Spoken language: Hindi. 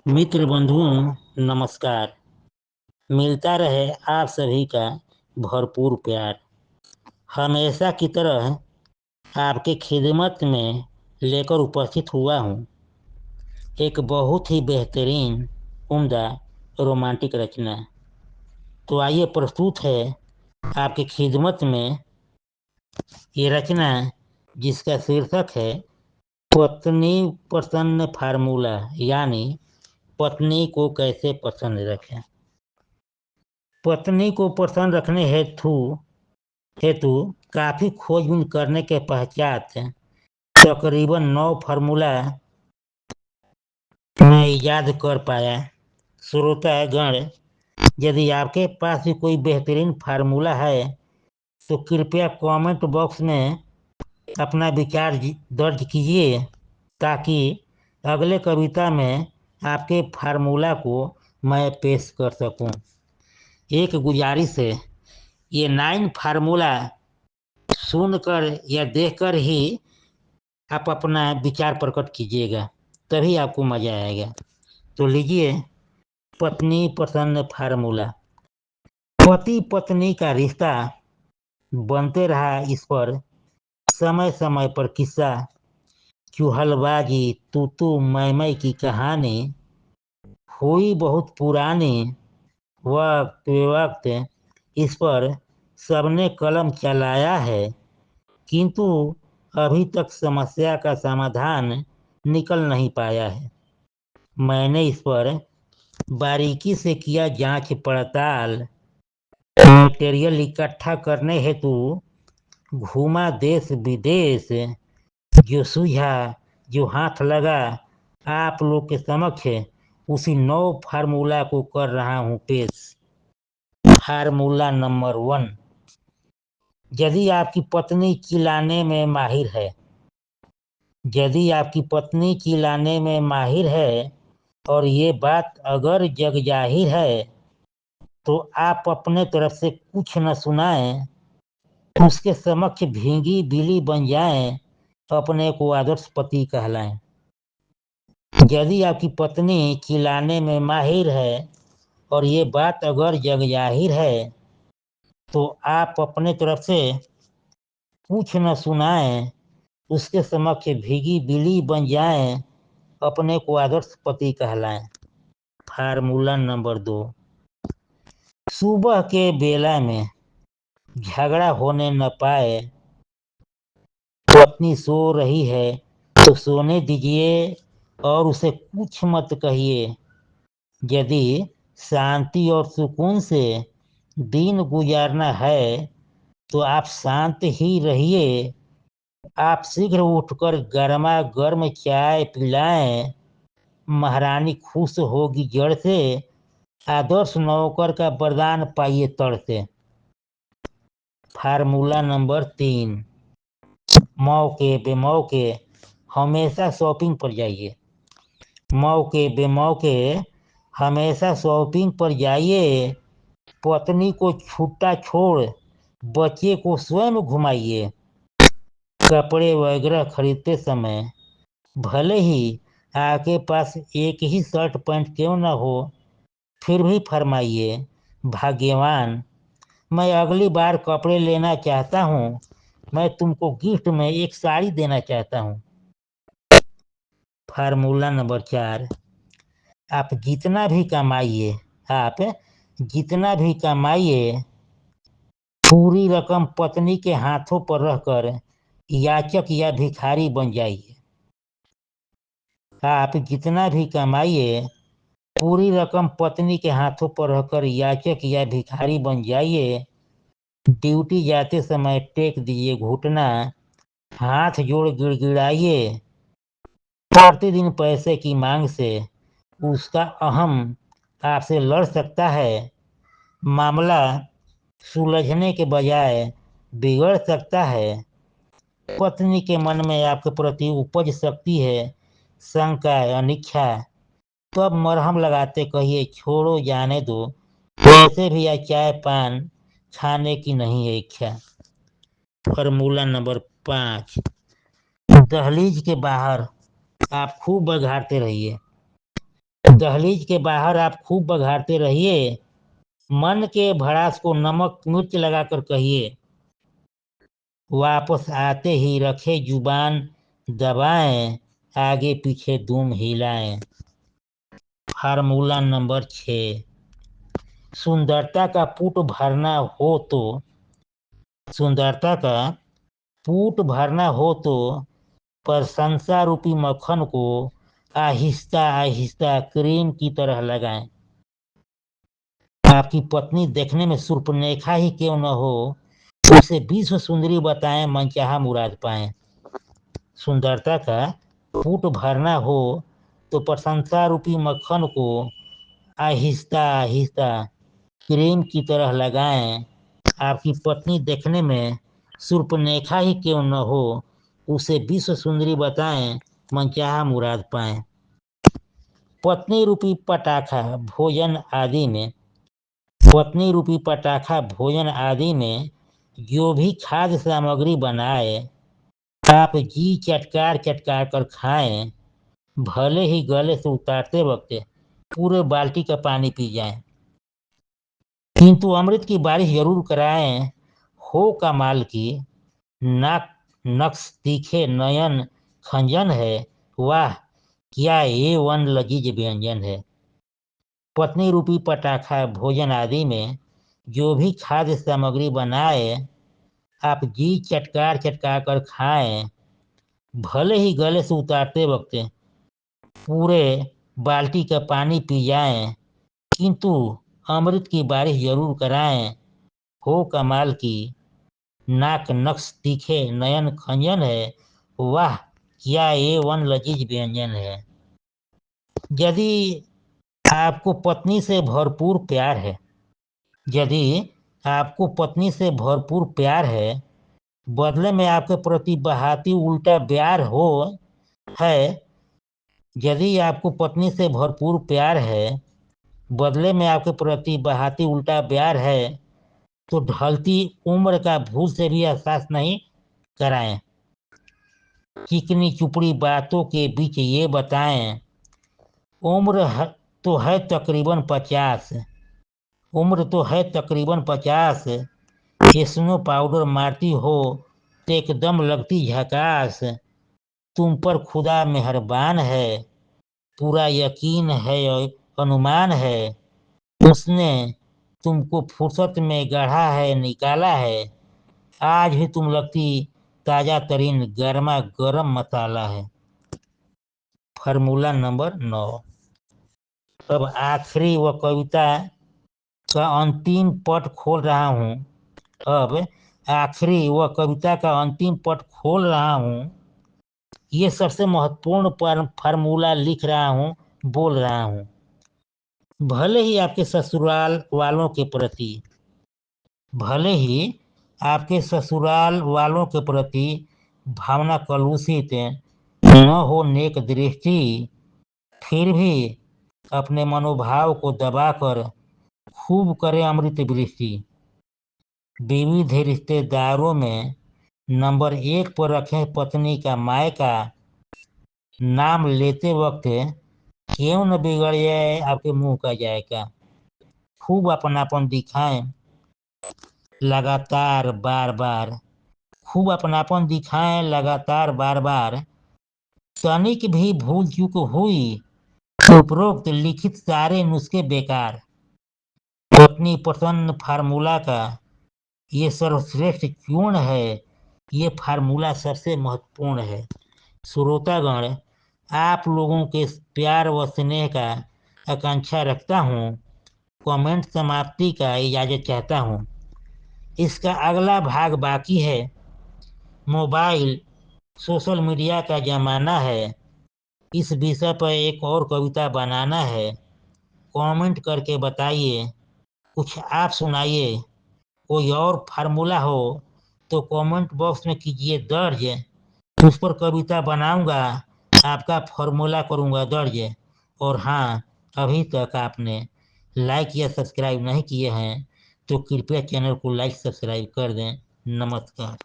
मित्र बंधुओं नमस्कार। मिलता रहे आप सभी का भरपूर प्यार। हमेशा की तरह आपके खिदमत में लेकर उपस्थित हुआ हूँ एक बहुत ही बेहतरीन उम्दा रोमांटिक रचना। तो आइए प्रस्तुत है आपकी खिदमत में ये रचना, जिसका शीर्षक है पत्नी पसंद फार्मूला, यानी पत्नी को कैसे पसंद रखें। पत्नी को पसंद रखने हेतु हेतु काफ़ी खोजबीन करने के पश्चात तकरीबन 9 फार्मूला मैं ईजाद कर पाया। श्रोतागण, यदि आपके पास भी कोई बेहतरीन फार्मूला है तो कृपया कमेंट बॉक्स में अपना विचार दर्ज कीजिए, ताकि अगले कविता में आपके फार्मूला को मैं पेश कर सकूं। एक गुजारिश है, ये 9 फार्मूला सुनकर या देखकर ही आप अपना विचार प्रकट कीजिएगा, तभी आपको मज़ा आएगा। तो लीजिए, पत्नी पसंद फार्मूला। पति पत्नी का रिश्ता बनते रहा, इस पर समय समय पर किस्सा, चुहलबाजी, तू तू मैं की कहानी हुई बहुत पुरानी। वक्त बेवक्त इस पर सबने कलम चलाया है, किंतु अभी तक समस्या का समाधान निकल नहीं पाया है। मैंने इस पर बारीकी से किया जांच पड़ताल, मटेरियल इकट्ठा करने हेतु घूमा देश विदेश, जो सूझा जो हाथ लगा आप लोग के समक्ष उसी 9 फार्मूला को कर रहा हूँ पेश। फार्मूला नंबर 1, यदि आपकी पत्नी चिल्लाने में माहिर है, यदि आपकी पत्नी चिल्लाने में माहिर है और ये बात अगर जग जाहिर है, तो आप अपने तरफ से कुछ न सुनाएं, उसके समक्ष भींगी बिल्ली बन जाएं, अपने को आदर्श पति कहलाएं। यदि आपकी पत्नी चिल्लाने में माहिर है और ये बात अगर जग जाहिर है, तो आप अपने तरफ से कुछ न सुनाएं, उसके समक्ष भीगी बिल्ली बन जाएं, अपने को आदर्श पति कहलाएं। फार्मूला नंबर 2, सुबह के बेला में झगड़ा होने न पाए, पत्नी सो रही है तो सोने दीजिए और उसे कुछ मत कहिए। यदि शांति और सुकून से दिन गुजारना है तो आप शांत ही रहिए। आप शीघ्र उठकर गर्मा गर्म चाय पिलाएं, महारानी खुश होगी जड़ से, आदर्श नौकर का वरदान पाइए तड़ से। फार्मूला नंबर 3, मौके बेमौके हमेशा शॉपिंग पर जाइए। मौके बेमौके हमेशा शॉपिंग पर जाइए, पत्नी को छुट्टा छोड़ बच्चे को स्वयं घुमाइए। कपड़े वगैरह खरीदते समय भले ही आपके पास एक ही शर्ट पैंट क्यों न हो, फिर भी फरमाइए, भाग्यवान, मैं अगली बार कपड़े लेना चाहता हूँ, मैं तुमको गिफ्ट में एक साड़ी देना चाहता हूँ। फार्मूला नंबर 4, आप जितना भी कमाइए, आप जितना भी कमाइए, पूरी रकम पत्नी के हाथों पर रहकर याचक या भिखारी बन जाइए। आप जितना भी कमाइए, पूरी रकम पत्नी के हाथों पर रहकर याचक या भिखारी बन जाइए। ड्यूटी जाते समय टेक दीजिए घुटना, हाथ जोड़ गिड़गिड़ाइए। प्रतिदिन पैसे की मांग से उसका अहम आपसे लड़ सकता है। मामला सुलझने के बजाय बिगड़ सकता है। पत्नी के मन में आपके प्रति उपज सकती है शंका, अनिच्छा। तो अब मरहम लगाते कहिए, छोड़ो जाने दो, वैसे भी आज चाय पान खाने की नहीं है इच्छा। फार्मूला नंबर 5, दहलीज के बाहर आप खूब बघाड़ते रहिए। दहलीज के बाहर आप खूब बघारते रहिए, मन के भड़ास को नमक मिर्च लगाकर कहिए। वापस आते ही रखे जुबान दबाएं, आगे पीछे दुम हिलाएं। फार्मूला नंबर 6, सुंदरता का पुट भरना हो तो सुंदरता का पुट भरना हो तो प्रशंसा रूपी मक्खन को आहिस्ता आहिस्ता क्रीम की तरह लगाएं। आपकी पत्नी देखने में सुर्पनेखा ही क्यों न हो, उसे विश्व सुंदरी बताएं, मनचाहा मुराद पाएं। सुंदरता का पुट भरना हो तो प्रशंसा रूपी मक्खन को आहिस्ता आहिस्ता क्रीम की तरह लगाएं। आपकी पत्नी देखने में सुर्पनेखा ही क्यों न हो, उसे विश्व सुंदरी बताएं, मनचाहा मुराद पाएं। पत्नी रूपी पटाखा भोजन आदि में पत्नी रूपी पटाखा भोजन आदि में जो भी खाद्य सामग्री बनाए, आप जी चटकार चटकार कर खाएं, भले ही गले से उतारते वक्त पूरे बाल्टी का पानी पी जाएं, किंतु अमृत की बारिश जरूर कराएं। हो कमाल की, नाक नक्श तीखे नयन खंजन है, वाह क्या A1 लजीज व्यंजन है। पत्नी रूपी पटाखा भोजन आदि में जो भी खाद्य सामग्री बनाए, आप जी चटकार चटकार कर खाएं, भले ही गले से उतारते वक्त पूरे बाल्टी का पानी पी जाएं, किंतु अमृत की बारिश जरूर कराएं। हो कमाल की, नाक नक्श तीखे नयन खंजन है, वाह क्या A1 लजीज व्यंजन है। यदि आपको पत्नी से भरपूर प्यार है यदि आपको पत्नी से भरपूर प्यार है, बदले में आपके प्रति बहाती उल्टा प्यार हो है यदि आपको पत्नी से भरपूर प्यार है, बदले में आपके प्रति बहाती उल्टा प्यार है, तो ढलती उम्र का भूल से भी एहसास नहीं कराएं। चिकनी चुपड़ी बातों के बीच ये बताएं, उम्र तो है तकरीबन 50, उम्र तो है तकरीबन 50, स्नो पाउडर मारती हो तो एकदम लगती झकास। तुम पर खुदा मेहरबान है, पूरा यकीन है और अनुमान है, उसने तुमको फुर्सत में गढ़ा है निकाला है, आज भी तुम लगती ताजा तरीन गर्मा गर्म मसाला है। फार्मूला नंबर 9, अब आखिरी व कविता का अंतिम पट खोल रहा हूँ अब आखिरी व कविता का अंतिम पट खोल रहा हूँ। ये सबसे महत्वपूर्ण फार्मूला लिख रहा हूँ, बोल रहा हूँ। भले ही आपके ससुराल वालों के प्रति भले ही आपके ससुराल वालों के प्रति भावना कलुषित न हो नेक दृष्टि, फिर भी अपने मनोभाव को दबाकर खूब करें अमृत वृष्टि। विविध रिश्तेदारों में नंबर 1 पर रखें पत्नी का मायका, नाम लेते वक्त क्यों न बिगड़ जाए आपके मुंह का जायका। खूब अपनापन दिखाएं लगातार बार बार, खूब अपनापन दिखाएं लगातार बार बार। तनिक भी भूल चूक हुई तो उपरोक्त लिखित सारे नुस्खे बेकार। पत्नी प्रसन्न फार्मूला का ये सर्वश्रेष्ठ चूर्ण है, ये फार्मूला सबसे महत्वपूर्ण है। श्रोतागण, आप लोगों के प्यार व स्नेह का आकांक्षा रखता हूँ। कमेंट समाप्ति का इजाज़त चाहता हूँ। इसका अगला भाग बाकी है। मोबाइल सोशल मीडिया का ज़माना है, इस विषय पर एक और कविता बनाना है। कमेंट करके बताइए, कुछ आप सुनाइए। कोई और फार्मूला हो तो कमेंट बॉक्स में कीजिए दर्ज, उस पर कविता बनाऊंगा, आपका फार्मूला करूंगा दर्ज। और हाँ, अभी तक आपने लाइक या सब्सक्राइब नहीं किए हैं तो कृपया चैनल को लाइक सब्सक्राइब कर दें। नमस्कार।